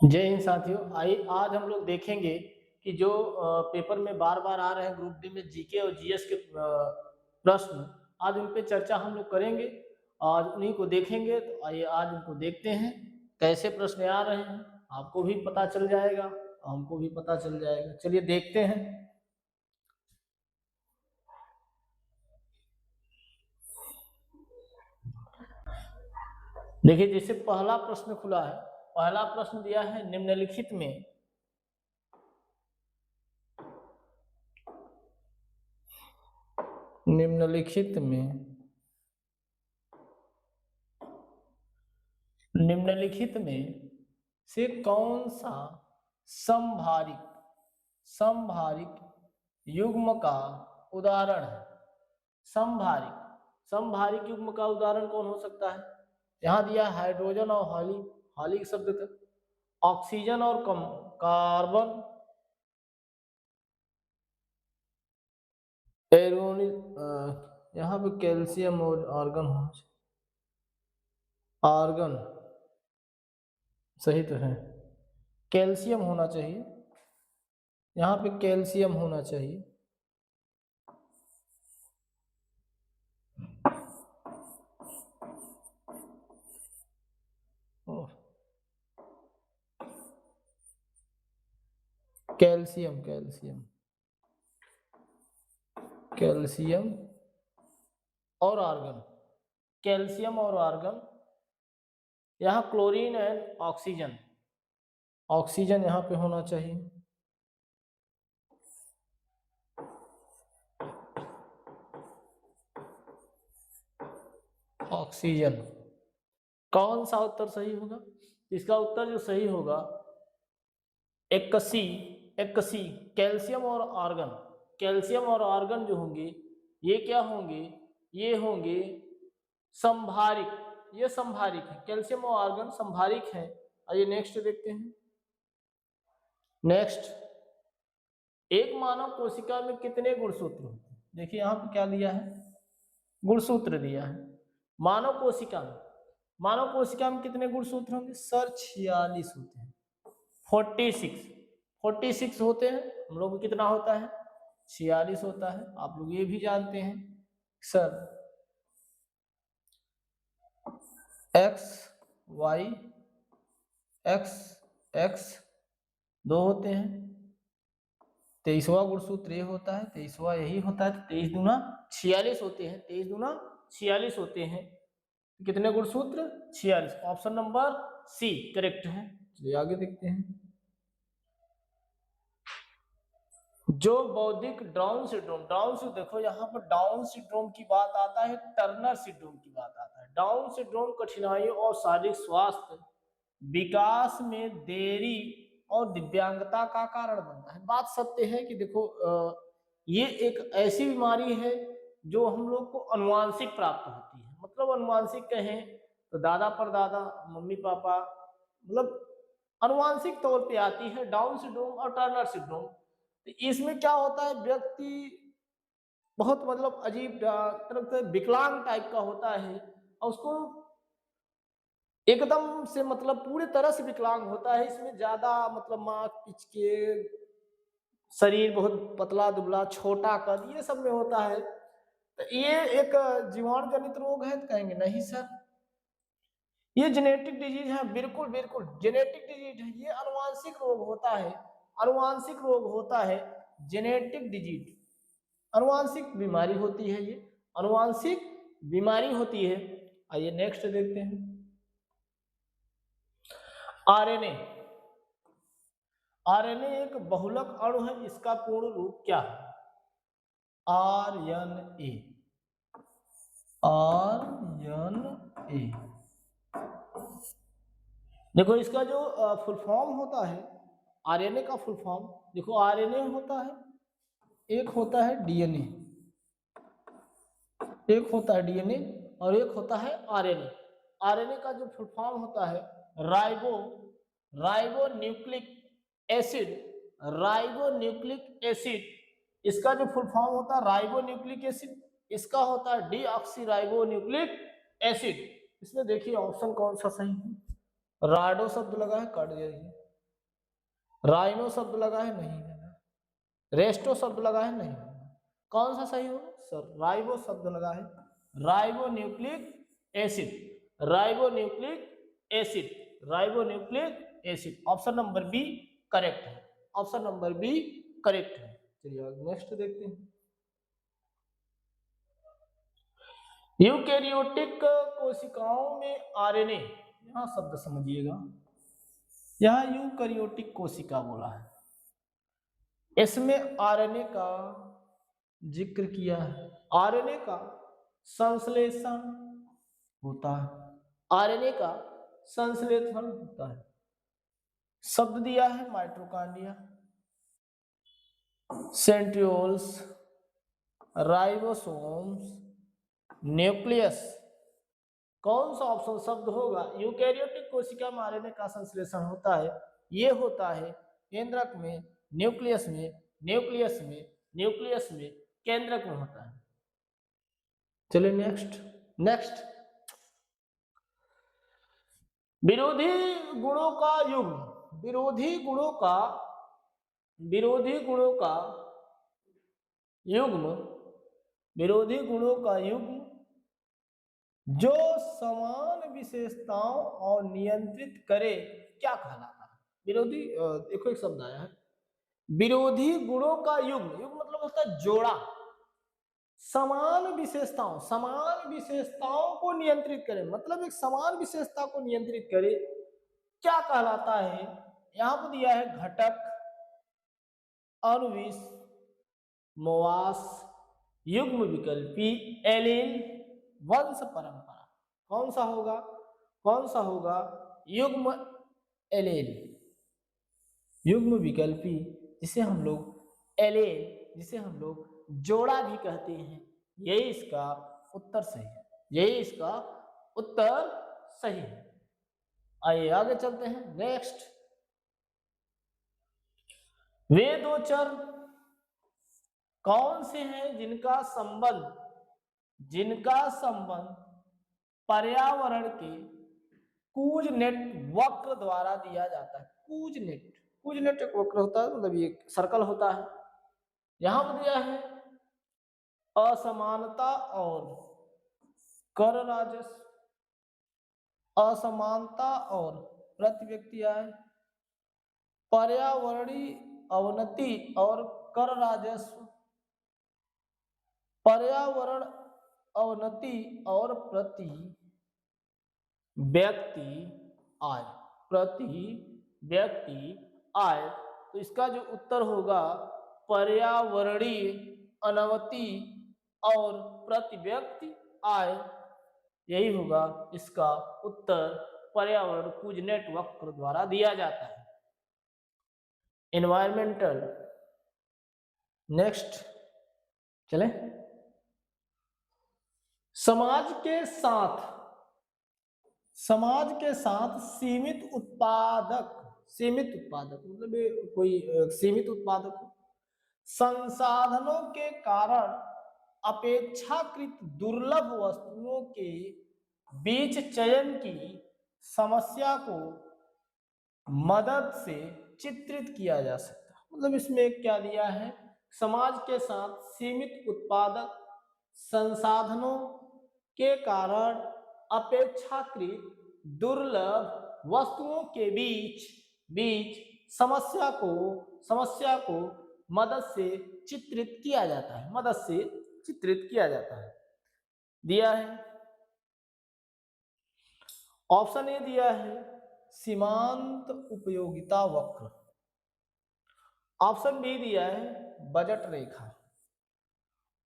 जय हिंद साथियों। आइए आज हम लोग देखेंगे कि जो पेपर में बार बार आ रहे हैं ग्रुप डी में जीके और जीएस के प्रश्न, आज उन पे चर्चा हम लोग करेंगे। आज उन्हीं को देखेंगे। तो आइए आज उनको देखते हैं कैसे प्रश्न आ रहे हैं, आपको भी पता चल जाएगा, हमको भी पता चल जाएगा। चलिए देखते हैं। देखिए, जैसे पहला प्रश्न खुला है, पहला प्रश्न दिया है निम्नलिखित में निम्नलिखित में से कौन सा संभारिक युग्म का उदाहरण है। संभारिक युग्म का उदाहरण कौन हो सकता है। यहाँ दिया हाइड्रोजन और हाली शब्द था, ऑक्सीजन और कार्बन, यहाँ पे कैल्शियम और आर्गन होना चाहिए। आर्गन सही तो है, कैल्शियम होना चाहिए, यहाँ पे कैल्शियम होना चाहिए। कैल्शियम और आर्गन, कैल्शियम और आर्गन। यहाँ क्लोरीन एंड ऑक्सीजन यहाँ पे होना चाहिए। ऑक्सीजन, कौन सा उत्तर सही होगा। इसका उत्तर जो सही होगा 81 कैल्शियम और आर्गन जो होंगे ये क्या होंगे, ये होंगे संभारिक, ये संभारिक है, कैल्शियम और आर्गन संभारिक है। आइए नेक्स्ट देखते हैं। नेक्स्ट, एक मानव कोशिका में कितने गुणसूत्र होते हैं। देखिए यहाँ पे क्या दिया है, गुणसूत्र दिया है। मानव कोशिका में कितने गुणसूत्र होंगे सर, 46 होते हैं। 46 होते हैं। हम लोग कितना होता है, 46 होता है। आप लोग ये भी जानते हैं सर, एक्स वाई एक्स 2 होते हैं। 23वां गुणसूत्र ये होता है, 23वां यही होता है। 23 दूना 46 होते हैं, 23 दूना 46 होते हैं। कितने गुणसूत्र, 46। ऑप्शन नंबर सी करेक्ट है। चलिए आगे देखते हैं। जो बौद्धिक डाउन सिंड्रोम, देखो यहाँ पर डाउन सिंड्रोम की बात आता है, टर्नर सिंड्रोम की बात आता है। डाउन सिंड्रोम कठिनाइयों और शारीरिक स्वास्थ्य विकास में देरी और दिव्यांगता का कारण बनता है। बात सत्य है कि देखो ये एक ऐसी बीमारी है जो हम लोग को अनुवांशिक प्राप्त होती है। मतलब अनुवांशिक कहें तो दादा परदादा, मम्मी पापा, मतलब अनुवांशिक तौर पे आती है डाउन सिंड्रोम और टर्नर सिंड्रोम। तो इसमें क्या होता है, व्यक्ति बहुत मतलब अजीब तरह से विकलांग टाइप का होता है, और उसको एकदम से मतलब पूरी तरह से विकलांग होता है। इसमें ज्यादा मतलब मांस पिच के, शरीर बहुत पतला दुबला, छोटा कद, ये सब में होता है। तो ये एक जीवाणु जनित रोग है, तो कहेंगे नहीं सर ये जेनेटिक डिजीज है। बिल्कुल बिल्कुल जेनेटिक डिजीज है, ये अनुवांशिक रोग होता है, अनुवांशिक रोग होता है, जेनेटिक डिजीज, अनुवांशिक बीमारी होती है, ये अनुवांशिक बीमारी होती है। आइए नेक्स्ट देखते हैं। आरएनए, आरएनए एक बहुलक अणु है, इसका पूर्ण रूप क्या है। आरएनए, देखो इसका जो फुल फॉर्म होता है, आरएनए का फुल फॉर्म देखो, आरएनए होता है, एक होता है डीएनए, एक होता है डीएनए और एक होता है आरएनए। आरएनए का जो फुल फॉर्म होता है राइबो न्यूक्लिक एसिड, इसका जो फुल फॉर्म होता है राइबो न्यूक्लिक एसिड, इसका होता है डीऑक्सी राइबो न्यूक्लिक एसिड। इसमें देखिए ऑप्शन कौन सा सही है, राडो शब्द लगा है, काट दिया। राइनो शब्द लगा है, नहीं है ना। रेस्टो शब्द लगा है, नहीं है। कौन सा सही होगा सर? राइबो शब्द लगा है, ribonucleic acid, ribonucleic acid, ribonucleic acid. Option number B correct है, ऑप्शन नंबर बी करेक्ट है। चलिए नेक्स्ट देखते हैं। यूकैरियोटिक कोशिकाओं में आरएनए, यहां शब्द समझिएगा, यहां यूकैरियोटिक कोशिका बोला है, इसमें आरएनए का जिक्र किया है। आरएनए का संश्लेषण होता है, आरएनए का संश्लेषण होता है। शब्द दिया है माइटोकॉन्ड्रिया, सेंट्रियोल्स, राइबोसोम्स, न्यूक्लियस। कौन सा ऑप्शन शब्द होगा? यूकैरियोटिक कोशिका में आरएनए का संश्लेषण होता है, ये होता है केंद्रक में, न्यूक्लियस में, न्यूक्लियस में, न्यूक्लियस में, केंद्रक में होता है। चलिए नेक्स्ट विरोधी गुणों का युग्म, विरोधी गुणों का युग्म, विरोधी गुणों का युग्म जो समान विशेषताओं और नियंत्रित करे क्या कहलाता है? विरोधी देखो एक शब्द आया है, विरोधी गुणों का युग्म, युग्म मतलब होता है जोड़ा, समान विशेषताओं को नियंत्रित करे, मतलब एक समान विशेषता को नियंत्रित करे क्या कहलाता है? यहां पर दिया है घटक, अनुविश, मोवास, युग्म विकल्पी, एलील, वंश परंपरा। कौन सा होगा? युग्म एलील, युग्म विकल्पी, जिसे हम लोग एलील, जिसे हम लोग जोड़ा भी कहते हैं, यही इसका उत्तर सही है, यही इसका उत्तर सही है। आइए आगे चलते हैं। नेक्स्ट, वे दो चर कौन से हैं जिनका संबंध पर्यावरण के कूजनेट वक्र द्वारा दिया जाता है? कूजनेट एक वक्र होता है, मतलब ये सर्कल होता है। यहां पर दिया है असमानता और कर राजस्व, असमानता और प्रति व्यक्ति आय, पर्यावरणीय अवनति और कर राजस्व, पर्यावरण अवनति और प्रति व्यक्ति आय, प्रति व्यक्ति आय। तो इसका जो उत्तर होगा पर्यावरणीय अनवति और प्रति व्यक्ति आय, यही होगा इसका उत्तर। पर्यावरण कूजनेट वक्र द्वारा दिया जाता है। एनवायरमेंटल, नेक्स्ट चले। समाज के साथ सीमित उत्पादक मतलब कोई सीमित उत्पादक संसाधनों के कारण अपेक्षाकृत दुर्लभ वस्तुओं के बीच चयन की समस्या को मदद से चित्रित किया जा सकता है। मतलब इसमें क्या दिया है? समाज के साथ सीमित उत्पादक संसाधनों के कारण अपेक्षाकृत दुर्लभ वस्तुओं के बीच समस्या को मदद से चित्रित किया जाता है, दिया है। ऑप्शन ए दिया है सीमांत उपयोगिता वक्र, ऑप्शन बी दिया है बजट रेखा,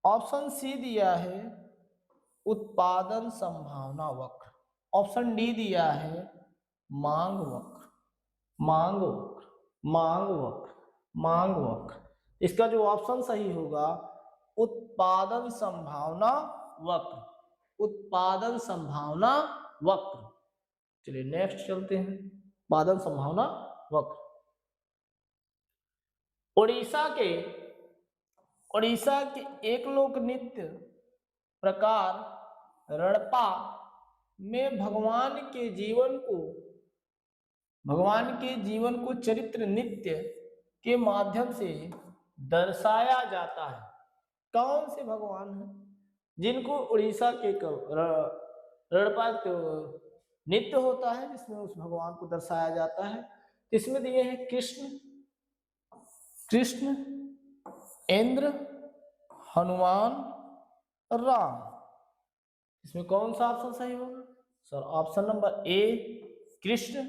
ऑप्शन सी दिया है उत्पादन संभावना वक्र, ऑप्शन डी दिया है मांग वक्र। इसका जो ऑप्शन सही होगा उत्पादन संभावना वक्र। चलिए नेक्स्ट चलते हैं। उत्पादन संभावना वक्र। उड़ीसा के एक लोक नृत्य प्रकार रणपा में भगवान के जीवन को भगवान के जीवन को चरित्र नृत्य के माध्यम से दर्शाया जाता है। कौन से भगवान हैं जिनको उड़ीसा के रणपा नृत्य होता है जिसमें उस भगवान को दर्शाया जाता है? इसमें दिए हैं कृष्ण, कृष्ण, इंद्र, हनुमान, राम। इसमें कौन सा ऑप्शन सही होगा sir? Option number A Krishna.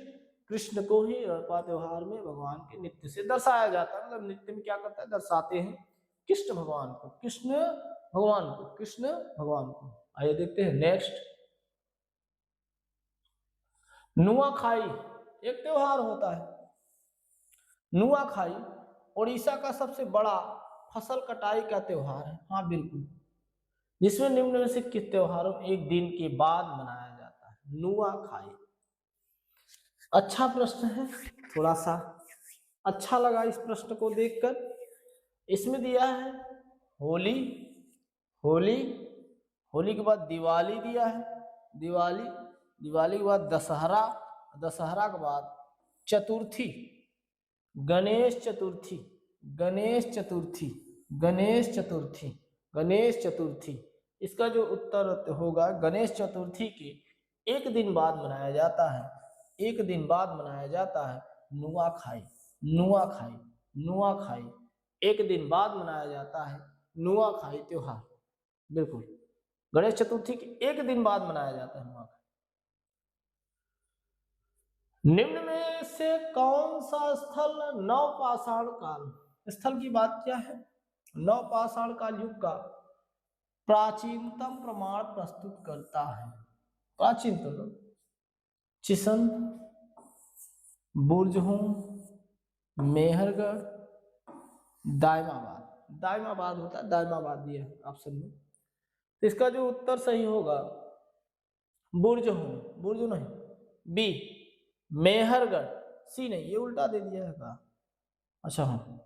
Krishna को ही रणपा त्योहार में भगवान के नृत्य से दर्शाया जाता है। मतलब नृत्य में क्या करता है, दर्शाते हैं कृष्ण भगवान को, कृष्ण भगवान को, कृष्ण भगवान को। आइए देखते हैं नेक्स्ट। नुआखाई एक त्योहार होता है। नुआखाई उड़ीसा का सबसे बड़ा फसल कटाई का त्योहार है। हाँ बिल्कुल, जिसमें निम्न में से किस त्योहारों एक दिन के बाद मनाया जाता है? नुआखाई। अच्छा प्रश्न है, थोड़ा सा अच्छा लगा इस प्रश्न को देखकर। इसमें दिया है होली, होली, होली के बाद दिवाली दिया है, दिवाली, दिवाली के बाद दशहरा, दशहरा के बाद चतुर्थी, गणेश चतुर्थी, गणेश चतुर्थी, गणेश चतुर्थी, गणेश चतुर्थी। इसका जो उत्तर होगा, गणेश चतुर्थी के एक दिन बाद मनाया जाता है, एक दिन बाद मनाया जाता है नुआखाई। नुआखाई, नुआखाई एक दिन बाद मनाया जाता है नुआखाई त्योहार। बिल्कुल, गणेश चतुर्थी के एक दिन बाद मनाया जाता है नुआखाई। निम्न में से कौन सा स्थल नवपाषाण काल, स्थल की बात क्या है, नवपाषाण काल युग का प्राचीनतम प्रमाण प्रस्तुत करता है? प्राचीनतम चिशन, बुरजहूं, मेहरगढ़, दायमाबाद। दायमाबाद होता है, दायमाबाद दिया है ऑप्शन में। तो इसका जो उत्तर सही होगा बुरजहूं, बुरजू नहीं, बी मेहरगढ़, सी नहीं, ये उल्टा दे दिया है का। अच्छा हाँ,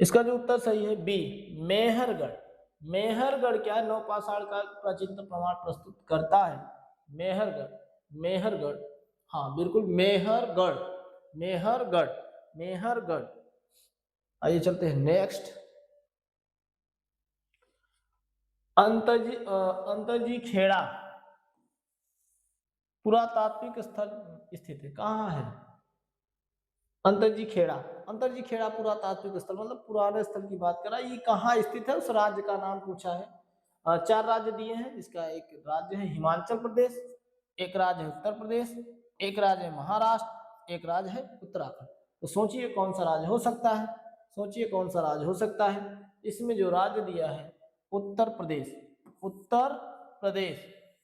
इसका जो उत्तर सही है बी मेहरगढ़। मेहरगढ़ क्या है, नवपाषाण का प्राचीनतम प्रमाण प्रस्तुत करता है मेहरगढ़, मेहरगढ़। हाँ बिल्कुल, मेहरगढ़, मेहरगढ़, मेहरगढ़। आइए चलते हैं नेक्स्ट। अंतरजी खेड़ा पुरातात्विक स्थल स्थित है, कहाँ है? अंतरजी खेड़ा, अंतरजी खेड़ा पुरातात्विक स्थल मतलब पुराने स्थल की बात कर रहा है। ये कहाँ स्थित है, उस राज्य का नाम पूछा है। 4 राज्य दिए हैं, जिसका एक राज्य है हिमाचल प्रदेश, एक राज्य है उत्तर प्रदेश, एक राज्य है महाराष्ट्र, एक राज्य है उत्तराखंड। तो सोचिए कौन सा राज्य हो सकता है, सोचिए कौन सा राज्य हो सकता है। इसमें जो राज्य दिया है उत्तर प्रदेश, उत्तर प्रदेश,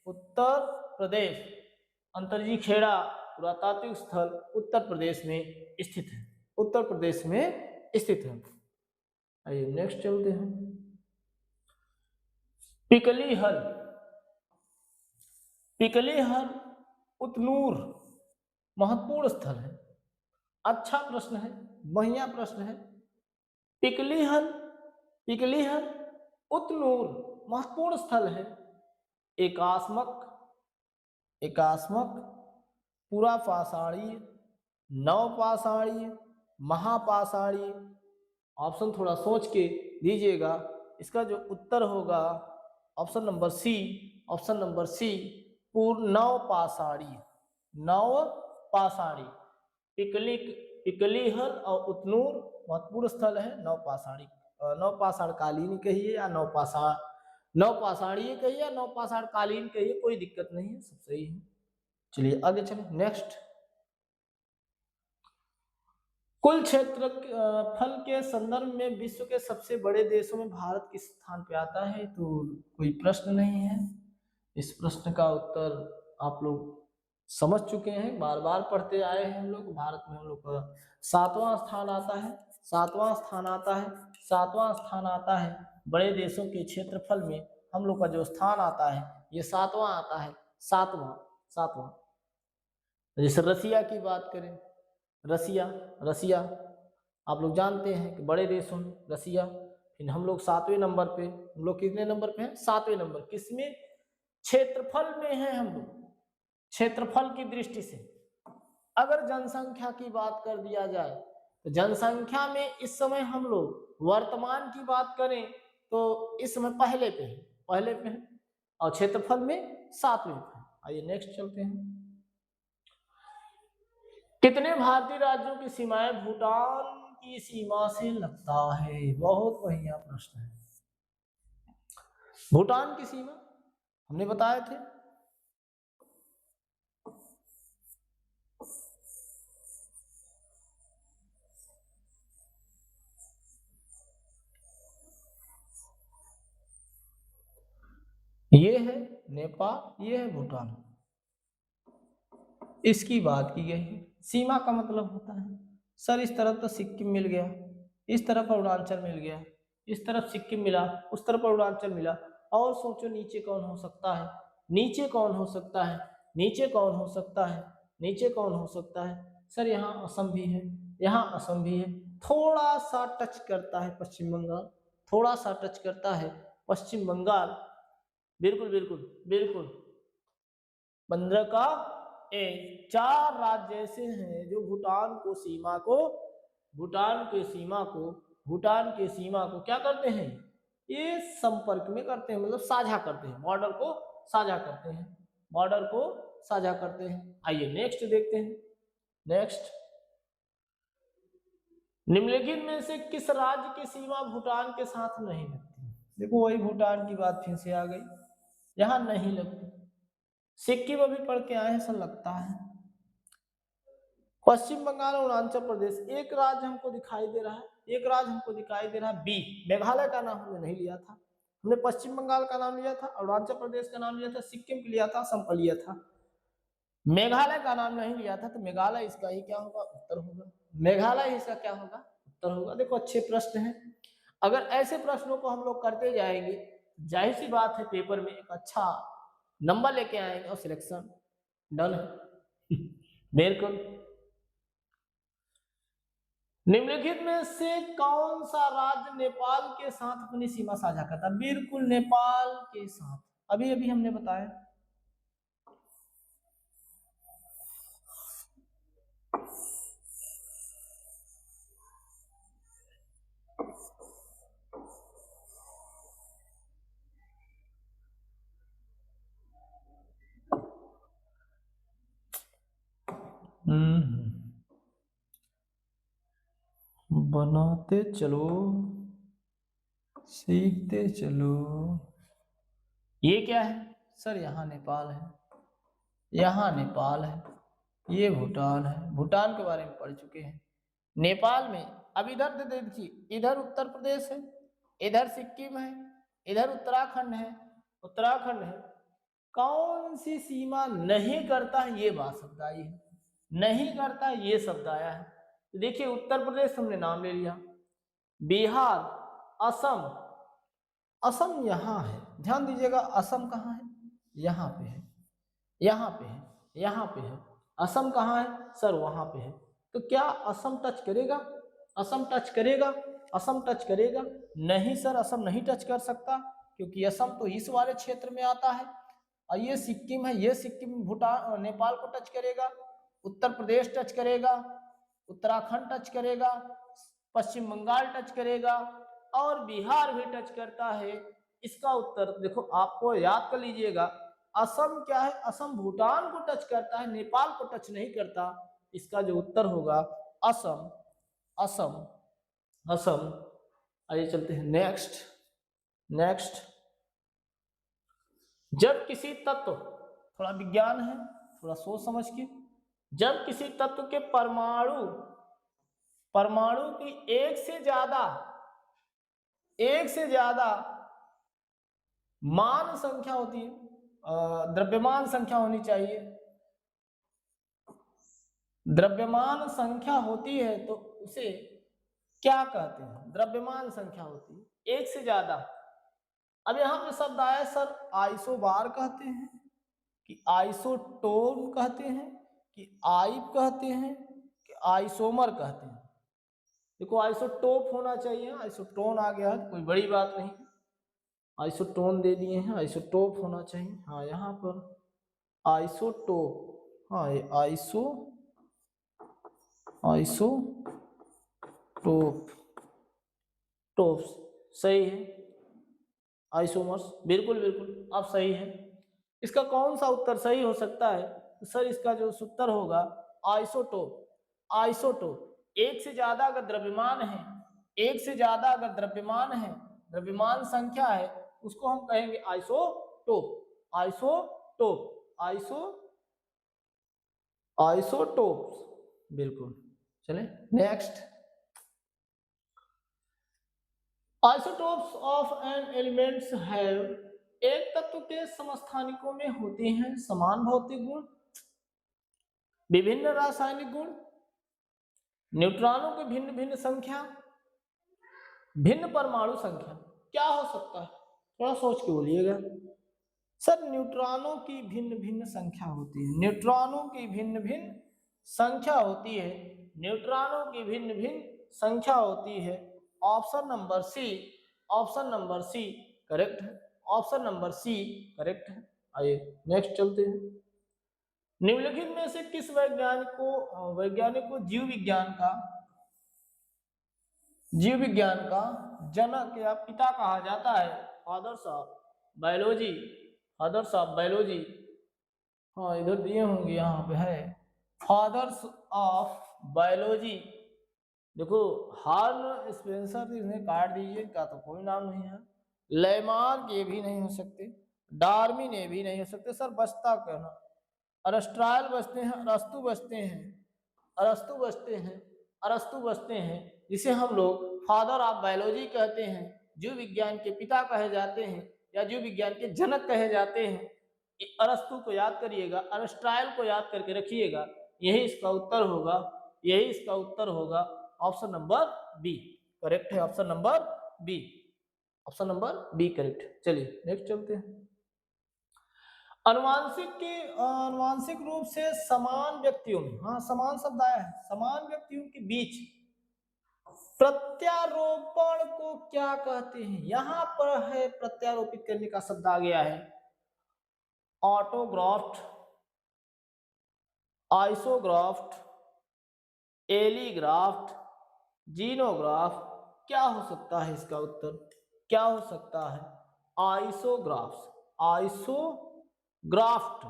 उत्तर प्रदेश। अंतरजी खेड़ा पुरातात्विक स्थल उत्तर प्रदेश में स्थित है, उत्तर प्रदेश में स्थित है। आइए नेक्स्ट चलते हैं। पिकलीहल, पिकलीहल उतनूर महत्वपूर्ण स्थल है। अच्छा प्रश्न है, बढ़िया प्रश्न है। पिकलीहल, पिकलीहल उतनूर महत्वपूर्ण स्थल है। एकास्मक, एकास्मक, पुरापाषाणीय, नवपाषाणीय, महापाषाणीय। ऑप्शन थोड़ा सोच के दीजिएगा। इसका जो उत्तर होगा option number C, option number C पूर्ण नवपाषाणीय, नवपाषाणी। पिकलीहल और उतनूर महत्वपूर्ण स्थल है नवपाषाणी, नवपाषाण कालीन कहिए या नवपाषाणीय कहिए या नवपाषाण कालीन कहिए, कोई दिक्कत नहीं है, सब सही है। चलिए आगे चलें नेक्स्ट। कुल क्षेत्र फल के संदर्भ में विश्व के सबसे बड़े देशों में भारत किस स्थान पे आता है? तो कोई प्रश्न नहीं है। इस प्रश्न का उत्तर आप लोग समझ चुके हैं, बार बार पढ़ते आए हैं हम लोग। भारत में हम लोग का 7वां स्थान आता है, 7वां स्थान आता है, 7वां स्थान आता है। बड़े देशों के क्षेत्रफल में हम लोग का जो स्थान आता है ये 7वां आता है, 7वां, 7वां। जैसे रसिया की बात करें, रसिया, रसिया आप लोग जानते हैं कि बड़े देशों में रसिया। फिर हम लोग 7वें नंबर पे, हम लोग कितने नंबर पे हैं? 7वें नंबर। किसमें? क्षेत्रफल में है हम लोग, क्षेत्रफल की दृष्टि से। अगर जनसंख्या की बात कर दिया जाए तो जनसंख्या में इस समय हम लोग वर्तमान की बात करें तो इस समय पहले पे है और क्षेत्रफल में 7वें पे। आइए नेक्स्ट चलते हैं। कितने भारतीय राज्यों की सीमाएं भूटान की सीमा से लगता है? बहुत बढ़िया प्रश्न है। भूटान की सीमा हमने बताए थे, ये है नेपाल, ये है भूटान, इसकी बात की गई है। सीमा का मतलब होता है सर इस तरफ तो सिक्किम मिल गया, इस तरफ अरुणाचल मिल गया, इस तरफ सिक्किम मिला, उस तरफ अरुणाचल मिला, और सोचो नीचे कौन हो सकता है, नीचे कौन हो सकता है, नीचे कौन हो सकता है, नीचे कौन हो सकता है? सर यहाँ असम भी है, यहाँ असम भी है, थोड़ा सा टच करता है पश्चिम बंगाल, थोड़ा सा टच करता है पश्चिम बंगाल। बिल्कुल बिल्कुल बिल्कुल 15 का एक 4 राज्य ऐसे हैं जो भूटान के सीमा को क्या करते हैं, ये संपर्क में करते हैं, मतलब साझा करते हैं, बॉर्डर को साझा करते हैं, बॉर्डर को साझा करते हैं। आइए नेक्स्ट देखते हैं। नेक्स्ट, निम्नलिखित में से किस राज्य की सीमा भूटान के साथ नहीं लगती? देखो वही भूटान की बात फिर से आ गई, यहां नहीं लगती। सिक्किम अभी पढ़ के आए हैं, सर लगता है। पश्चिम बंगाल और अरुणाचल प्रदेश, एक राज्य हमको दिखाई दे रहा है, एक राज्य हमको दिखाई दे रहा है, बी मेघालय का नाम हमने नहीं लिया था, हमने पश्चिम बंगाल का नाम लिया था, अरुणाचल प्रदेश का नाम लिया था, सिक्किम का लिया था, असम का लिया था, मेघालय का नाम नहीं लिया था। तो मेघालय इसका ही क्या होगा, उत्तर होगा। मेघालय इसका क्या होगा, उत्तर होगा। देखो अच्छे प्रश्न हैं, अगर ऐसे प्रश्नों को हम लोग करते जाएंगे जाहिर सी बात है पेपर में एक अच्छा नंबर लेके आएंगे और सिलेक्शन डन है। बिल्कुल। निम्नलिखित में से कौन सा राज्य नेपाल के साथ अपनी सीमा साझा करता है? बिल्कुल नेपाल के साथ, अभी अभी हमने बताया। बनाते चलो, सीखते चलो। ये क्या है सर? यहाँ नेपाल है, यहाँ नेपाल है, ये भूटान है, भूटान के बारे में पढ़ चुके हैं। नेपाल में अब इधर देखिए, इधर उत्तर प्रदेश है, इधर सिक्किम है, इधर उत्तराखंड है, उत्तराखंड है। कौन सी सीमा नहीं करता है, ये बात शब्द आई है, नहीं करता ये शब्द आया है। तो देखिए उत्तर प्रदेश हमने नाम ले लिया, बिहार, असम, असम यहाँ है, ध्यान दीजिएगा असम कहाँ है, यहाँ पे है, यहाँ पे है, यहाँ पे है। असम कहाँ है सर? वहां पे है। तो क्या असम टच करेगा? असम टच करेगा? असम टच करेगा? नहीं सर, असम नहीं टच कर सकता, क्योंकि असम तो इस वाले क्षेत्र में आता है। और ये सिक्किम है, ये सिक्किम भूटान नेपाल को टच करेगा, उत्तर प्रदेश टच करेगा, उत्तराखंड टच करेगा, पश्चिम बंगाल टच करेगा, और बिहार भी टच करता है। इसका उत्तर देखो, आपको याद कर लीजिएगा, असम क्या है, असम भूटान को टच करता है, नेपाल को टच नहीं करता। इसका जो उत्तर होगा असम, असम, असम। आइए चलते हैं नेक्स्ट। नेक्स्ट, जब किसी तत्व, थोड़ा विज्ञान है, थोड़ा सोच समझ के, जब किसी तत्व के परमाणु परमाणु की एक से ज्यादा मान संख्या होती है, द्रव्यमान संख्या होनी चाहिए, द्रव्यमान संख्या होती है तो उसे क्या कहते हैं? द्रव्यमान संख्या होती है एक से ज्यादा। अब यहाँ पे शब्द आया सर, आइसोबार कहते हैं कि आइसोटोन कहते हैं कि आइप कहते हैं कि आइसोमर कहते हैं। देखो आइसोटोप होना चाहिए, आइसोटोन आ गया है तो कोई बड़ी बात नहीं, आइसोटोन दे दिए हैं, आइसोटोप होना चाहिए। हाँ यहाँ पर आइसोटोप, हाँ ये आइसो आइसोटोप, टोप्स सही है। आइसोमर्स बिल्कुल बिल्कुल आप सही है। इसका कौन सा उत्तर सही हो सकता है? तो सर इसका जो उत्तर होगा आइसोटोप। आइसोटोप एक से ज्यादा अगर द्रव्यमान है, एक से ज्यादा अगर द्रव्यमान है, द्रव्यमान संख्या है, उसको हम कहेंगे आइसोटोप। आइसोटोप आइसोटोप्स बिल्कुल। चले next. Isotopes of an elements have, एक तत्व के समस्थानिकों में होते हैं समान भौतिक गुण, विभिन्न रासायनिक गुण, न्यूट्रॉनों की भिन्न भिन्न संख्या, भिन्न परमाणु संख्या। क्या हो सकता है? थोड़ा सोच के बोलिएगा। सर न्यूट्रॉनों की भिन्न भिन्न संख्या होती है, न्यूट्रॉनों की भिन्न भिन्न संख्या होती है, न्यूट्रॉनों की भिन्न भिन्न संख्या होती है। Option number C, option number C correct है, ऑप्शन नंबर सी करेक्ट है। आइए नेक्स्ट चलते हैं। निम्नलिखित में से किस वैज्ञानिक को जीव विज्ञान का जनक या पिता कहा जाता है? Fathers of biology, fathers of biology. हाँ इधर दिए होंगे, यहाँ पे है फादर्स ऑफ बायोलॉजी। देखो हार्न स्पेंसर इन्हें काट दीजिए, का तो कोई नाम नहीं है। लेमार्क ये भी नहीं हो सकते, डार्विन ये भी नहीं हो सकते। सर बचता क्या ना? अरस्ट्रायल बचते हैं, अरस्तु बचते हैं, अरस्तु बचते हैं, अरस्तु बचते हैं, जिसे हम लोग फादर ऑफ बायोलॉजी कहते हैं, जीव विज्ञान के पिता कहे जाते हैं या जीव विज्ञान के जनक कहे जाते हैं। अरस्तु को याद करिएगा, अरस्ट्रायल को याद करके रखिएगा, यही इसका उत्तर होगा, यही इसका उत्तर होगा। ऑप्शन नंबर बी करेक्ट है, option number B, option number B correct. चलिए नेक्स्ट चलते हैं। अनुवांशिक रूप से समान व्यक्तियों में, हाँ समान शब्द आया है, समान व्यक्तियों के बीच प्रत्यारोपण को क्या कहते हैं? यहां पर है प्रत्यारोपित करने का शब्द आ गया है। Autograft, isograft, allograft, xenograft. क्या हो सकता है इसका उत्तर? क्या हो सकता है? Isograft, isograft,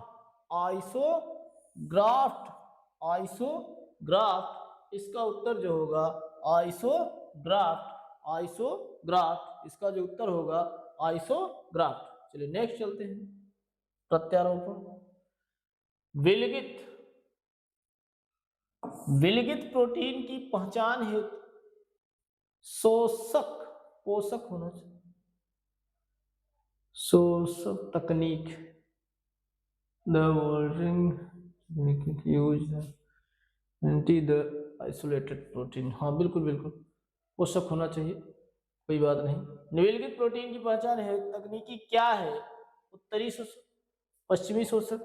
isograft, isograft. इसका उत्तर जो होगा आइसोग्राफ्ट, आइसोग्राफ्ट। इसका जो उत्तर होगा आइसोग्राफ्ट। चलिए नेक्स्ट चलते हैं। प्रत्यारोपण। विलगित, विलगित प्रोटीन की पहचान हेतु शोषक पोषक होना चाहिए, शोषक तकनीक, द वोल्डरिंग use anti the isolated protein. हाँ बिल्कुल बिल्कुल पोषक होना चाहिए, कोई बात नहीं। विलगित प्रोटीन की पहचान है तकनीकी क्या है? उत्तरी शोषक, पश्चिमी शोषक,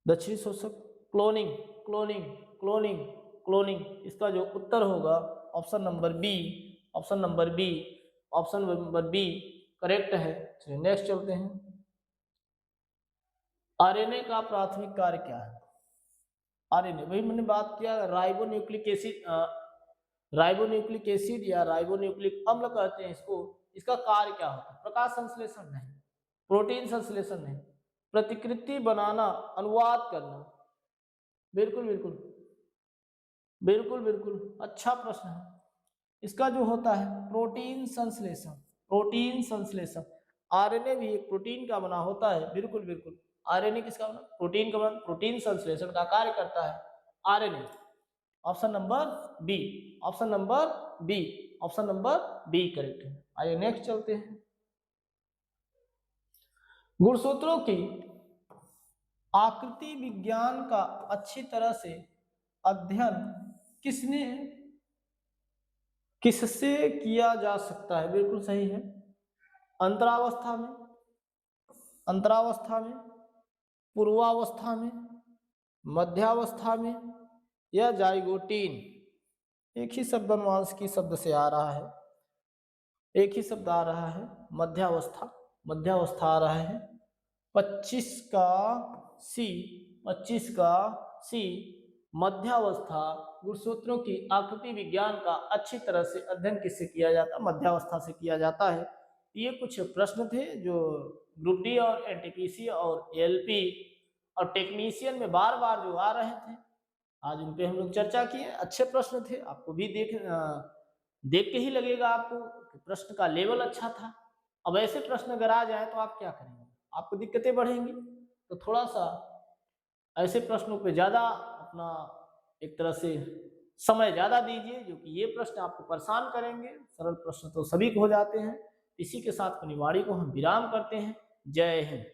दक्षिणी शोषक, क्लोनिंग, क्लोनिंग, क्लोनिंग, क्लोनिंग। इसका जो उत्तर होगा option number B, option number B, option number B correct है। चलिए नेक्स्ट चलते हैं। आरएनए का प्राथमिक कार्य क्या है? आरएनए वही मैंने बात किया, राइबोन्यूक्लिक एसिड, राइबोन्यूक्लिक एसिड या राइबोन्यूक्लिक अम्ल कहते हैं इसको। इसका कार्य क्या होता है? प्रकाश संश्लेषण नहीं, प्रोटीन संश्लेषण नहीं, प्रतिकृति बनाना, अनुवाद करना। बिल्कुल बिल्कुल बिल्कुल बिल्कुल अच्छा प्रश्न है। इसका जो होता है प्रोटीन संश्लेषण, प्रोटीन संश्लेषण। आरएनए भी एक प्रोटीन का बना होता है, बिल्कुल बिल्कुल। आरएनए किसका बना? प्रोटीन का बना, प्रोटीन संश्लेषण का कार्य करता है RNA. Option number B, option number B, option number B correct है। आइए नेक्स्ट चलते हैं। गुणसूत्रों की आकृति विज्ञान का अच्छी तरह से अध्ययन किसने, किससे किया जा सकता है? बिल्कुल सही है। अंतरावस्था में, अंतरावस्था में, पूर्वावस्था में, मध्यावस्था में या जाइगोटीन। एक ही शब्द अनुवांशिकी शब्द से आ रहा है, एक ही शब्द आ रहा है, मध्यावस्था, मध्यावस्था आ रहा है। 25 का सी, 25 का सी मध्यावस्था गुणसूत्रों की आकृति विज्ञान का अच्छी तरह से अध्ययन किससे किया जाता है? मध्यावस्था से किया जाता है। ये कुछ प्रश्न थे जो ग्रुप डी और एनटीपीसी और एएलपी और टेक्नीशियन में बार बार जो आ रहे थे, आज उन पे हम लोग चर्चा किए। अच्छे प्रश्न थे, आपको भी देख के ही लगेगा आपको कि प्रश्न का लेवल अच्छा था। अब ऐसे प्रश्न अगर आ जाए तो आप क्या करेंगे? आपको दिक्कतें बढ़ेंगी। तो थोड़ा सा ऐसे प्रश्नों पे ज़्यादा अपना एक तरह से समय ज़्यादा दीजिए, जो कि ये प्रश्न आपको परेशान करेंगे। सरल प्रश्न तो सभी को हो जाते हैं। इसी के साथ अपनी वाणी को हम विराम करते हैं। जय हिंद।